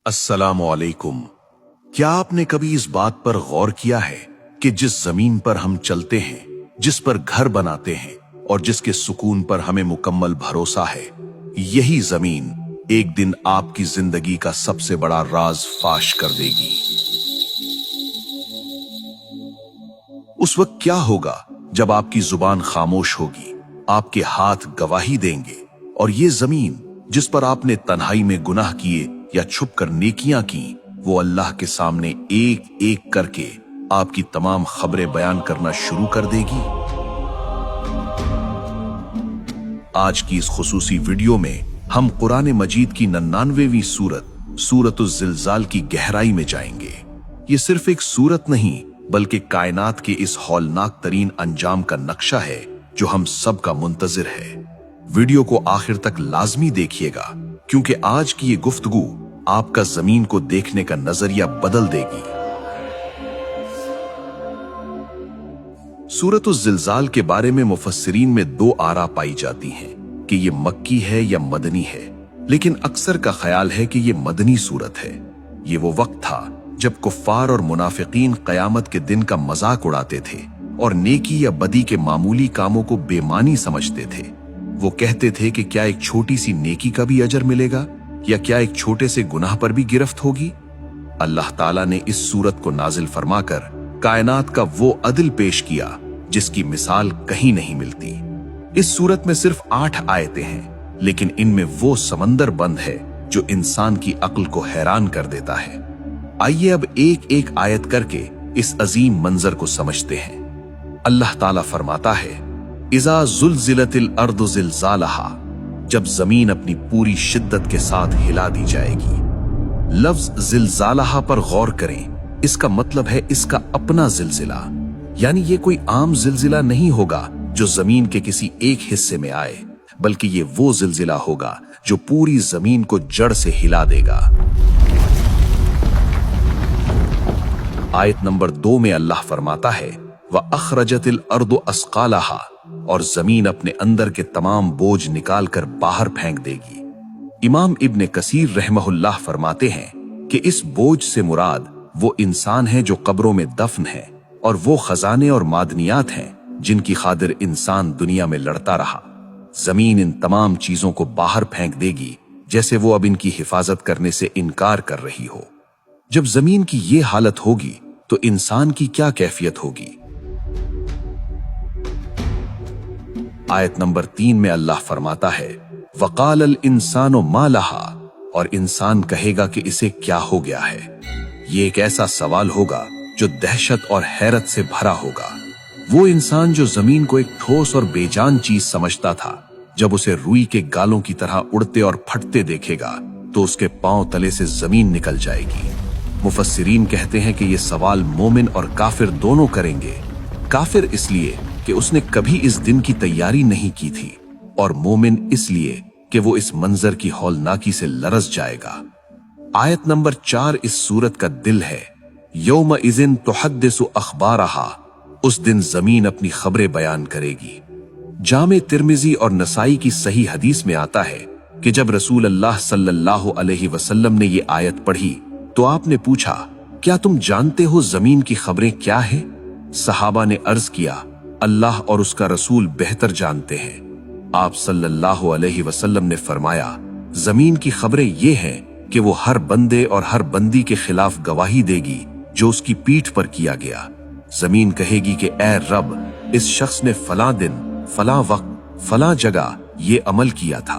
अस्सलामु अलैकुम। क्या आपने कभी इस बात पर गौर किया है कि जिस जमीन पर हम चलते हैं, जिस पर घर बनाते हैं और जिसके सुकून पर हमें मुकम्मल भरोसा है, यही जमीन एक दिन आपकी जिंदगी का सबसे बड़ा राज फाश कर देगी। उस वक्त क्या होगा जब आपकी जुबान खामोश होगी, आपके हाथ गवाही देंगे और ये जमीन जिस पर आपने तन्हाई में गुनाह किए या छुप कर नेकियां की, वो अल्लाह के सामने एक एक करके आपकी तमाम खबरें बयान करना शुरू कर देगी। आज की इस खुसूसी वीडियो में हम कुरान मजीद की 99वीं सूरत सूरतुज़ ज़िलज़ाल की गहराई में जाएंगे। ये सिर्फ एक सूरत नहीं बल्कि कायनात के इस हौलनाक तरीन अंजाम का नक्शा है जो हम सब का मुंतजिर है। वीडियो को आखिर तक लाजमी देखिएगा क्योंकि आज की ये गुफ्तगू आपका जमीन को देखने का नजरिया बदल देगी। सूरतुज़ ज़िलज़ाल के बारे में मुफस्सिरीन में दो आरा पाई जाती हैं कि ये मक्की है या मदनी है, लेकिन अक्सर का ख्याल है कि ये मदनी सूरत है। ये वो वक्त था जब कुफ्फार और मुनाफिकीन कयामत के दिन का मजाक उड़ाते थे और नेकी या बदी के मामूली कामों को बेमानी समझते थे। वो कहते थे कि क्या एक छोटी सी नेकी का भी अजर मिलेगा या क्या एक छोटे से गुनाह पर भी गिरफ्त होगी। अल्लाह ताला ने इस सूरत को नाजिल फरमाकर कायनात का वो अदल पेश किया जिसकी मिसाल कहीं नहीं मिलती। इस सूरत में सिर्फ 8 आयतें हैं, लेकिन इनमें वो समंदर बंद है जो इंसान की अक्ल को हैरान कर देता है। आइए अब एक एक आयत करके इस अजीम मंजर को समझते हैं। अल्लाह ताला फरमाता है, इज़ा ज़ुलज़िलतिल अर्दु ज़िलज़ालहा, जब जमीन अपनी पूरी शिद्दत के साथ हिला दी जाएगी। लफ्ज ज़िलज़ालहा पर गौर करें, इसका मतलब है इसका अपना जिलजिला, यानी ये कोई आम जिलजिला नहीं होगा जो जमीन के किसी एक हिस्से में आए, बल्कि ये वो जिलजिला होगा जो पूरी जमीन को जड़ से हिला देगा। आयत नंबर 2 में अल्लाह फरमाता है, व अखरजतिल अर्दु अस्कालहा, और जमीन अपने अंदर के तमाम बोझ निकाल कर बाहर फेंक देगी। इमाम इब्ने कसीर रहमहुल्लाह फरमाते हैं कि इस बोझ से मुराद वो इंसान है जो कब्रों में दफन है और वो खजाने और मादनियात हैं जिनकी खातिर इंसान दुनिया में लड़ता रहा। जमीन इन तमाम चीजों को बाहर फेंक देगी जैसे वो अब इनकी हिफाजत करने से इनकार कर रही हो। जब जमीन की ये हालत होगी तो इंसान की क्या कैफियत होगी। आयत नंबर 3 में अल्लाह फरमाता है, वक़ालल इंसानो मा लहा, और इंसान कहेगा कि इसे क्या हो गया है। ये एक ऐसा सवाल होगा जो दहशत और हैरत से भरा होगा। वो इंसान जो जमीन को एक ठोस और बेजान चीज समझता था, जब उसे रुई के गालों की तरह उड़ते और फटते देखेगा तो उसके पांव तले से जमीन निकल जाएगी। मुफस्सिरीन कहते हैं कि ये सवाल मोमिन और काफिर दोनों करेंगे। काफिर इसलिए कि उसने कभी इस दिन की तैयारी नहीं की थी, और मोमिन इसलिए कि वो इस मंजर की हौलनाकी से लरज़ जाएगा। आयत नंबर 4 इस सूरत का दिल है। यौम इज़िन तुहद्दिसु अखबारहा, उस दिन जमीन अपनी खबरें बयान करेगी। जामे तिर्मिजी और नसाई की सही हदीस में आता है कि जब रसूल अल्लाह सल्लल्लाहु अलैहि वसल्लम ने ये आयत पढ़ी तो आपने पूछा, क्या तुम जानते हो जमीन की खबरें क्या है? सहाबा ने अर्ज किया, अल्लाह और उसका रसूल बेहतर जानते हैं। आप सल्लल्लाहु अलैहि वसल्लम ने फरमाया, जमीन की खबरें ये हैं कि वो हर बंदे और हर बंदी के खिलाफ गवाही देगी जो उसकी पीठ पर किया गया। जमीन कहेगी कि ए रब, इस शख्स ने फला दिन, फला वक्त, फला जगह ये अमल किया था।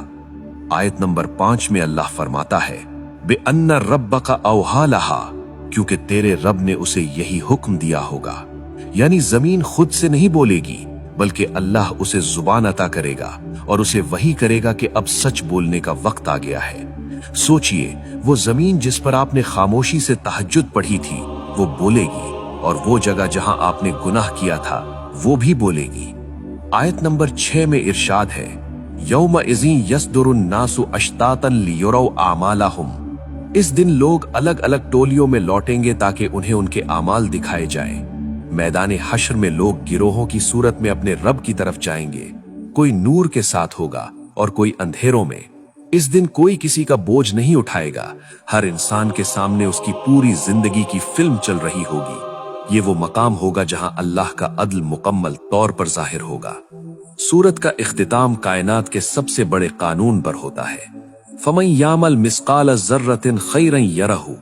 आयत नंबर 5 में अल्लाह फरमाता है, बेअन्ना रब्बका औहा लहा, क्योंकि तेरे रब ने उसे यही हुक्म दिया होगा। यानी जमीन खुद से नहीं बोलेगी बल्कि अल्लाह उसे जुबान अता करेगा और उसे वही करेगा कि अब सच बोलने का वक्त आ गया है। सोचिए, वो जमीन जिस पर आपने खामोशी से तहज्जुद पढ़ी थी वो बोलेगी, और वो जगह जहां आपने गुनाह किया था वो भी बोलेगी। आयत नंबर 6 में इरशाद है, यौम इज़िन यसदुरुन नासु अश्तातन लियुरौ आमालहुम, इस दिन लोग अलग अलग टोलियों में लौटेंगे ताकि उन्हें उनके आमाल दिखाए जाएं। मैदान हश्र में लोग गिरोहों की सूरत में अपने रब की तरफ जाएंगे। कोई नूर के साथ होगा और कोई अंधेरों में, इस दिन कोई किसी का बोझ नहीं उठाएगा। हर इंसान के सामने उसकी पूरी जिंदगी की फिल्म चल रही होगी। ये वो मकाम होगा जहां अल्लाह का अदल मुकम्मल तौर पर जाहिर होगा। सूरत का इख्तिताम कायनात के सबसे बड़े कानून पर होता है। फमन यामल मिस्काल जर्रतिन खैरन यरहु,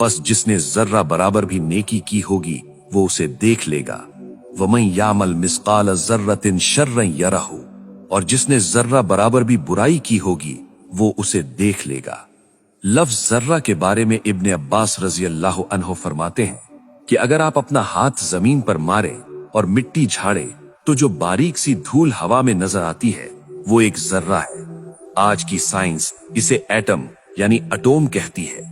बस जिसने जर्रा बराबर भी नेकी की होगी वो उसे देख लेगा। वमन यामल मिस्काल जर्रतिन शर्रन यरहु, और जिसने जर्रा बराबर भी बुराई की होगी वो उसे देख लेगा। लफ्ज जर्रा के बारे में इब्ने अब्बास रजी अल्लाह अन्हो फरमाते हैं कि अगर आप अपना हाथ जमीन पर मारे और मिट्टी झाड़े तो जो बारीक सी धूल हवा में नजर आती है वो एक जर्रा है। आज की साइंस इसे एटम यानी अटोम कहती है।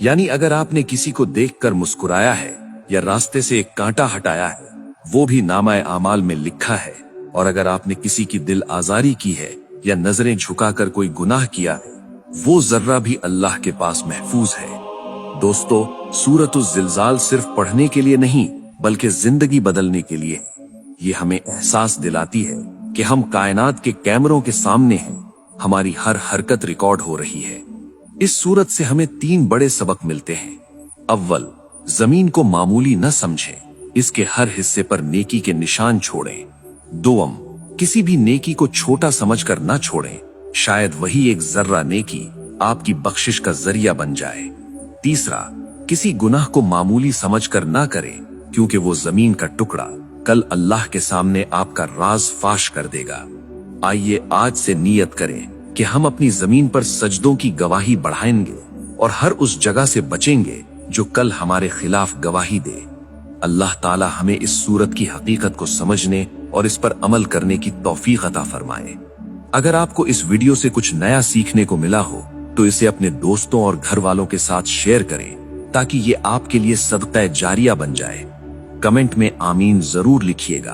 यानी अगर आपने किसी को देखकर मुस्कुराया है या रास्ते से एक कांटा हटाया है, वो भी नामाए आमाल में लिखा है। और अगर आपने किसी की दिल आजारी की है या नजरें झुकाकर कोई गुनाह किया है, वो जर्रा भी अल्लाह के पास महफूज है। दोस्तों, सूरतुज़ ज़िलज़ाल सिर्फ पढ़ने के लिए नहीं बल्कि जिंदगी बदलने के लिए। ये हमें एहसास दिलाती है कि हम कायनात के कैमरों के सामने हैं, हमारी हर हरकत रिकॉर्ड हो रही है। इस सूरत से हमें 3 बड़े सबक मिलते हैं। अव्वल, जमीन को मामूली न समझें, इसके हर हिस्से पर नेकी के निशान छोड़ें। दोम, किसी भी नेकी को छोटा समझकर न छोड़ें, शायद वही एक जर्रा नेकी आपकी बख्शिश का जरिया बन जाए। तीसरा, किसी गुनाह को मामूली समझकर ना करें, क्योंकि वो जमीन का टुकड़ा कल अल्लाह के सामने आपका राज फाश कर देगा। आइए आज से नियत करें कि हम अपनी जमीन पर सजदों की गवाही बढ़ाएंगे और हर उस जगह से बचेंगे जो कल हमारे खिलाफ गवाही दे। अल्लाह ताला हमें इस सूरत की हकीकत को समझने और इस पर अमल करने की तौफीक अता फरमाए। अगर आपको इस वीडियो से कुछ नया सीखने को मिला हो तो इसे अपने दोस्तों और घर वालों के साथ शेयर करें ताकि ये आपके लिए सदक़ा जारिया बन जाए। कमेंट में आमीन जरूर लिखिएगा।